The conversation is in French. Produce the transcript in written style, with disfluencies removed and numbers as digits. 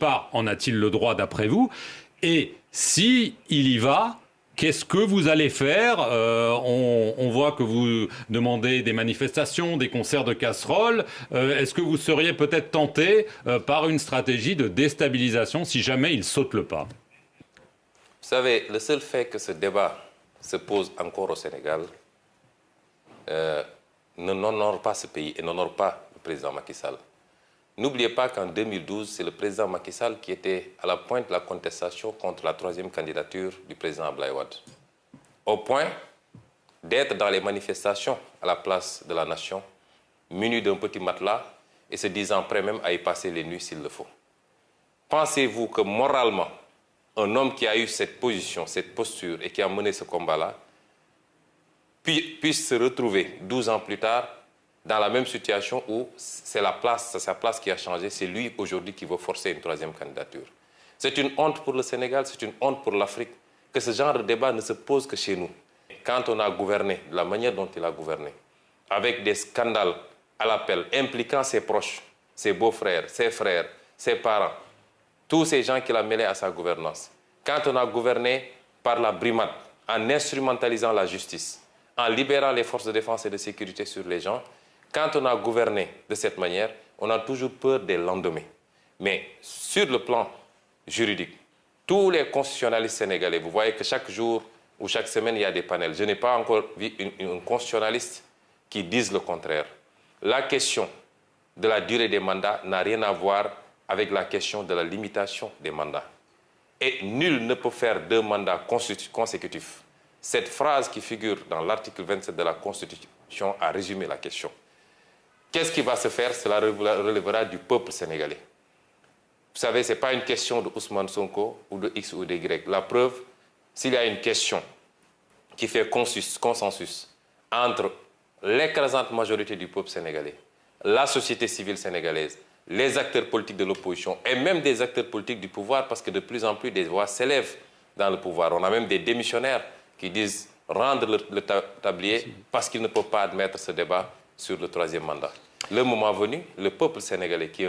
pas, en a-t-il le droit d'après vous? Et si il y va, qu'est-ce que vous allez faire? On voit que vous demandez des manifestations, des concerts de casseroles. Est-ce que vous seriez peut-être tenté par une stratégie de déstabilisation si jamais il saute le pas? Vous savez, le seul fait que ce débat se pose encore au Sénégal n'honore pas ce pays et n'honore pas le président Macky Sall. N'oubliez pas qu'en 2012, c'est le président Macky Sall qui était à la pointe de la contestation contre la troisième candidature du président Abdoulaye Wade. Au point d'être dans les manifestations à la place de la nation, muni d'un petit matelas et se disant prêt même à y passer les nuits s'il le faut. Pensez-vous que moralement, un homme qui a eu cette position, cette posture et qui a mené ce combat-là, puisse se retrouver 12 ans plus tard dans la même situation où c'est sa place qui a changé, c'est lui aujourd'hui qui veut forcer une troisième candidature. C'est une honte pour le Sénégal, c'est une honte pour l'Afrique que ce genre de débat ne se pose que chez nous. Quand on a gouverné, de la manière dont il a gouverné, avec des scandales à l'appel, impliquant ses proches, ses beaux-frères, ses frères, ses parents, tous ces gens qu'il a mêlés à sa gouvernance. Quand on a gouverné par la brimade, en instrumentalisant la justice, en libérant les forces de défense et de sécurité sur les gens, quand on a gouverné de cette manière, on a toujours peur des lendemains. Mais sur le plan juridique, tous les constitutionnalistes sénégalais, vous voyez que chaque jour ou chaque semaine, il y a des panels. Je n'ai pas encore vu un constitutionnaliste qui dise le contraire. La question de la durée des mandats n'a rien à voir avec la question de la limitation des mandats. Et nul ne peut faire 2 mandats consécutifs. Cette phrase qui figure dans l'article 27 de la Constitution a résumé la question. Qu'est-ce qui va se faire? Cela relèvera du peuple sénégalais. Vous savez, ce n'est pas une question de Ousmane Sonko ou de X ou de Y. La preuve, s'il y a une question qui fait consensus entre l'écrasante majorité du peuple sénégalais, la société civile sénégalaise, les acteurs politiques de l'opposition et même des acteurs politiques du pouvoir, parce que de plus en plus des voix s'élèvent dans le pouvoir. On a même des démissionnaires qui disent rendre le tablier parce qu'ils ne peuvent pas admettre ce débat sur le troisième mandat. Le moment venu, le peuple sénégalais qui est